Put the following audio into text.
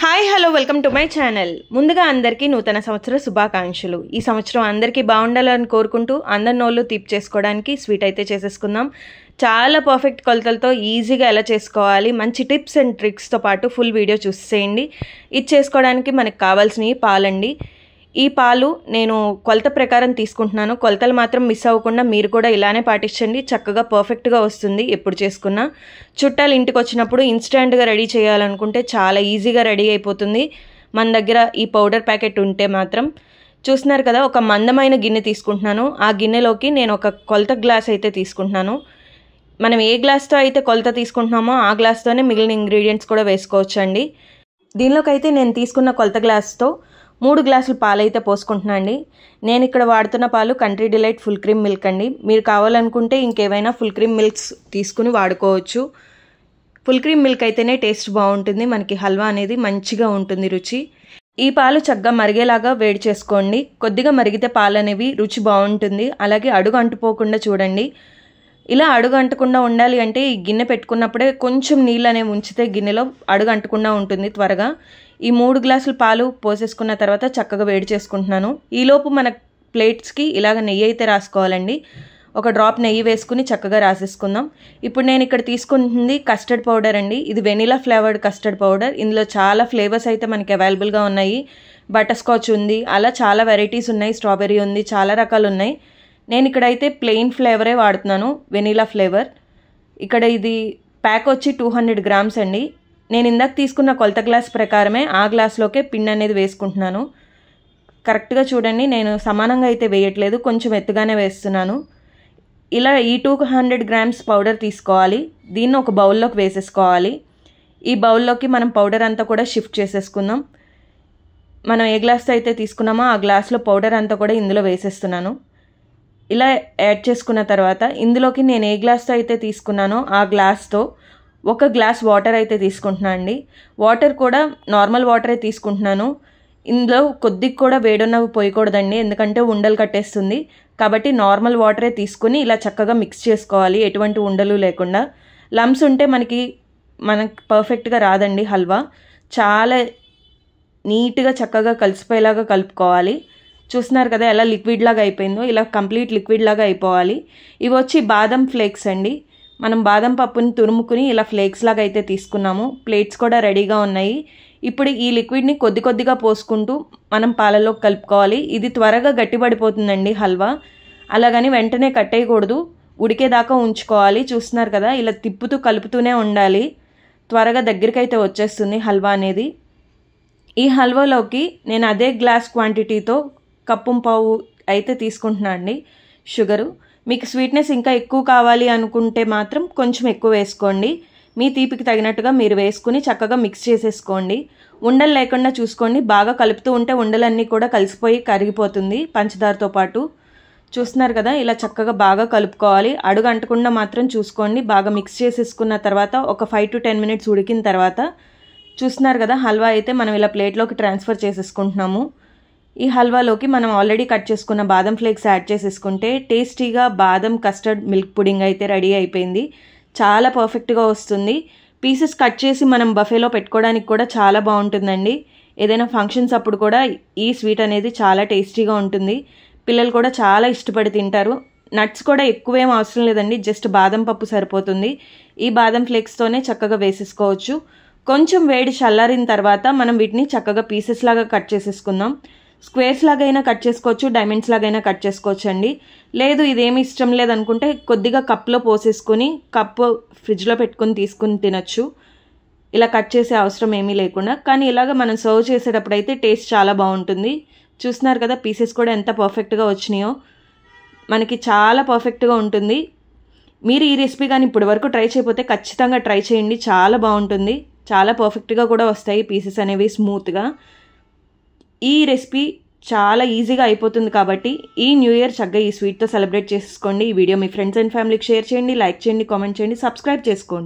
Hi hello welcome to my channel. ముందుగా అందరికీ నూతన సంవత్సర శుభాకాంక్షలు. ఈ సంవత్సరం అందరికీ బాగుండాలని కోరుకుంటూ అందరి నోళ్ళు తీపి చేసుకోవడానికి స్వీట్ అయితే చేసేసుకుందాం. చాలా పర్ఫెక్ట్ కొలతలతో ఈజీగా ఎలా చేసుకోవాలి, మంచి టిప్స్ అండ్ ట్రిక్స్తో పాటు ఫుల్ వీడియో చూసేయండి. ఇది చేసుకోవడానికి మనకు కావాల్సినవి పాలండి. ఈ పాలు నేను కొలత ప్రకారం తీసుకుంటున్నాను. కొలతలు మాత్రం మిస్ అవ్వకుండా మీరు కూడా ఇలానే పాటించండి. చక్కగా పర్ఫెక్ట్గా వస్తుంది. ఎప్పుడు చేసుకున్నా చుట్టాలు ఇంటికి వచ్చినప్పుడు ఇన్స్టెంట్గా రెడీ చేయాలనుకుంటే చాలా ఈజీగా రెడీ అయిపోతుంది. మన దగ్గర ఈ పౌడర్ ప్యాకెట్ ఉంటే మాత్రం. చూస్తున్నారు కదా, ఒక మందమైన గిన్నె తీసుకుంటున్నాను. ఆ గిన్నెలోకి నేను ఒక కొలత గ్లాస్ అయితే తీసుకుంటున్నాను. మనం ఏ గ్లాస్తో అయితే కొలత తీసుకుంటున్నామో ఆ గ్లాస్తోనే మిగిలిన ఇంగ్రీడియంట్స్ కూడా వేసుకోవచ్చండి. దీనిలోకి అయితే నేను తీసుకున్న కొలత గ్లాస్తో 3 గ్లాసులు పాలు అయితే పోసుకుంటున్నాను అండి. నేను ఇక్కడ వాడుతున్న పాలు country delight full cream milk అండి. మీరు కావాలనుకుంటే ఇంకేమైనా ఫుల్ క్రీమ్ మిల్క్స్ తీసుకుని వాడుకోవచ్చు. ఫుల్ క్రీమ్ మిల్క్ అయితేనే టేస్ట్ బాగుంటుంది. మనకి హల్వా అనేది మంచిగా ఉంటుంది రుచి. ఈ పాలు చక్కగా మరిగేలాగా వేడి చేసుకోండి. కొద్దిగా మరిగితే పాలు అనేవి రుచి బాగుంటుంది. అలాగే అడుగు అంటుపోకుండా చూడండి. ఇలా అడుగు అంటకుండా ఉండాలి అంటే ఈ గిన్నె పెట్టుకున్నప్పుడే కొంచెం నీళ్ళు అనేవి ఉంచితే గిన్నెలో అడుగు అంటకుండా ఉంటుంది త్వరగా. ఈ 3 గ్లాసులు పాలు పోసేసుకున్న తర్వాత చక్కగా వేడి చేసుకుంటున్నాను. ఈలోపు మన ప్లేట్స్కి ఇలాగ నెయ్యి అయితే రాసుకోవాలండి. ఒక డ్రాప్ నెయ్యి వేసుకుని చక్కగా రాసేసుకుందాం. ఇప్పుడు నేను ఇక్కడ తీసుకుంటుంది కస్టర్డ్ పౌడర్ అండి. ఇది వెనిలా ఫ్లేవర్డ్ కస్టర్డ్ పౌడర్. ఇందులో చాలా ఫ్లేవర్స్ అయితే మనకి అవైలబుల్గా ఉన్నాయి. బటర్ స్కాచ్ ఉంది, అలా చాలా వెరైటీస్ ఉన్నాయి. స్ట్రాబెర్రీ ఉంది, చాలా రకాలు ఉన్నాయి. నేను ఇక్కడైతే ప్లెయిన్ ఫ్లేవరే వాడుతున్నాను, వెనిలా ఫ్లేవర్. ఇక్కడ ఇది ప్యాక్ వచ్చి 200 గ్రామ్స్ అండి. నేను ఇందాక తీసుకున్న కొలత గ్లాస్ ప్రకారమే ఆ గ్లాస్లోకే పిండి అనేది వేసుకుంటున్నాను. కరెక్ట్గా చూడండి, నేను సమానంగా అయితే వేయట్లేదు, కొంచెం ఎత్తుగానే వేస్తున్నాను. ఇలా ఈ 200 గ్రామ్స్ పౌడర్ తీసుకోవాలి. దీన్ని ఒక బౌల్లోకి వేసేసుకోవాలి. ఈ బౌల్లోకి మనం పౌడర్ అంతా కూడా షిఫ్ట్ చేసేసుకుందాం. మనం ఏ గ్లాస్తో అయితే తీసుకున్నామో ఆ గ్లాస్లో పౌడర్ అంతా కూడా ఇందులో వేసేస్తున్నాను. ఇలా యాడ్ చేసుకున్న తర్వాత ఇందులోకి నేను ఏ గ్లాస్తో అయితే తీసుకున్నానో ఆ గ్లాస్తో 1 గ్లాస్ వాటర్ అయితే తీసుకుంటున్నాను అండి. వాటర్ కూడా నార్మల్ వాటరే తీసుకుంటున్నాను. ఇందులో కొద్దిగా కూడా వేడున్నవి పోయకూడదండి, ఎందుకంటే ఉండలు కట్టేస్తుంది. కాబట్టి నార్మల్ వాటరే తీసుకుని ఇలా చక్కగా మిక్స్ చేసుకోవాలి, ఎటువంటి ఉండలు లేకుండా. లమ్స్ ఉంటే మనకి పర్ఫెక్ట్గా రాదండి హల్వా. చాలా నీట్గా చక్కగా కలిసిపోయేలాగా కలుపుకోవాలి. చూస్తున్నారు కదా ఎలా లిక్విడ్ లాగా అయిపోయిందో, ఇలా కంప్లీట్ లిక్విడ్ లాగా అయిపోవాలి. ఇవి వచ్చి బాదం ఫ్లేక్స్ అండి. మనం బాదం పప్పుని తురుముకుని ఇలా ఫ్లేక్స్ లాగా అయితే తీసుకున్నాము. ప్లేట్స్ కూడా రెడీగా ఉన్నాయి. ఇప్పుడు ఈ లిక్విడ్ని కొద్ది కొద్దిగా పోసుకుంటూ మనం పాలలో కలుపుకోవాలి. ఇది త్వరగా గట్టిపడిపోతుందండి హల్వా. అలాగని వెంటనే కట్టేయకూడదు, ఉడికేదాకా ఉంచుకోవాలి. చూస్తున్నారు కదా, ఇలా తిప్పుతూ కలుపుతూనే ఉండాలి. త్వరగా దగ్గరికి అయితే వచ్చేస్తుంది హల్వా అనేది. ఈ హల్వాలోకి నేను అదే గ్లాస్ క్వాంటిటీతో 1.5 కప్పు అయితే తీసుకుంటున్నాను అండి షుగరు. మీకు స్వీట్నెస్ ఇంకా ఎక్కువ కావాలి అనుకుంటే మాత్రం కొంచెం ఎక్కువ వేసుకోండి. మీ తీపికి తగినట్టుగా మీరు వేసుకుని చక్కగా మిక్స్ చేసేసుకోండి. ఉండలు లేకుండా చూసుకోండి. బాగా కలుపుతూ ఉంటే ఉండలన్నీ కూడా కలిసిపోయి కరిగిపోతుంది పంచదారతో పాటు. చూస్తున్నారు కదా, ఇలా చక్కగా బాగా కలుపుకోవాలి. అడుగు అంటకుండా మాత్రం చూసుకోండి. బాగా మిక్స్ చేసేసుకున్న తర్వాత ఒక 5 to 10 minutes ఉడికిన తర్వాత చూస్తున్నారు కదా, హల్వా అయితే మనం ఇలా ప్లేట్లోకి ట్రాన్స్ఫర్ చేసేసుకుంటున్నాము. ఈ హల్వాలోకి మనం ఆల్రెడీ కట్ చేసుకున్న బాదం ఫ్లేక్స్ యాడ్ చేసేసుకుంటే టేస్టీగా బాదం కస్టర్డ్ మిల్క్ పుడింగ్ అయితే రెడీ అయిపోయింది. చాలా పర్ఫెక్ట్గా వస్తుంది. పీసెస్ కట్ చేసి మనం బఫేలో పెట్టుకోవడానికి కూడా చాలా బాగుంటుందండి. ఏదైనా ఫంక్షన్స్ అప్పుడు కూడా ఈ స్వీట్ అనేది చాలా టేస్టీగా ఉంటుంది. పిల్లలు కూడా చాలా ఇష్టపడి తింటారు. నట్స్ కూడా ఎక్కువేం అవసరం లేదండి, జస్ట్ బాదం పప్పు సరిపోతుంది. ఈ బాదం ఫ్లేక్స్తోనే చక్కగా వేసేసుకోవచ్చు. కొంచెం వేడి చల్లారిన తర్వాత మనం వీటిని చక్కగా పీసెస్ లాగా కట్ చేసేసుకుందాం. స్క్వేర్స్ లాగైనా కట్ చేసుకోవచ్చు, డైమండ్స్ లాగైనా కట్ చేసుకోవచ్చు అండి. లేదు ఇదేమి ఇష్టం లేదనుకుంటే కొద్దిగా కప్లో పోసేసుకొని కప్పు ఫ్రిడ్జ్లో పెట్టుకొని తీసుకుని తినచ్చు, ఇలా కట్ చేసే అవసరం ఏమీ లేకుండా. కానీ ఇలాగ మనం సర్వ్ చేసేటప్పుడు అయితే టేస్ట్ చాలా బాగుంటుంది. చూస్తున్నారు కదా, పీసెస్ కూడా ఎంత పర్ఫెక్ట్గా వచ్చినాయో. మనకి చాలా పర్ఫెక్ట్గా ఉంటుంది. మీరు ఈ రెసిపీ కానీ ఇప్పటి వరకు ట్రై చేయకపోతే ఖచ్చితంగా ట్రై చేయండి, చాలా బాగుంటుంది. చాలా పర్ఫెక్ట్గా కూడా వస్తాయి పీసెస్ అనేవి స్మూత్గా. ఈ రెసిపీ చాలా ఈజీగా అయిపోతుంది కాబట్టి ఈ న్యూ ఇయర్ చక్కగా ఈ స్వీట్తో సెలబ్రేట్ చేసుకోండి. ఈ వీడియో మీ ఫ్రెండ్స్ అండ్ ఫ్యామిలీకి షేర్ చేయండి, లైక్ చేయండి, కామెంట్ చేయండి, సబ్స్క్రైబ్ చేసుకోండి.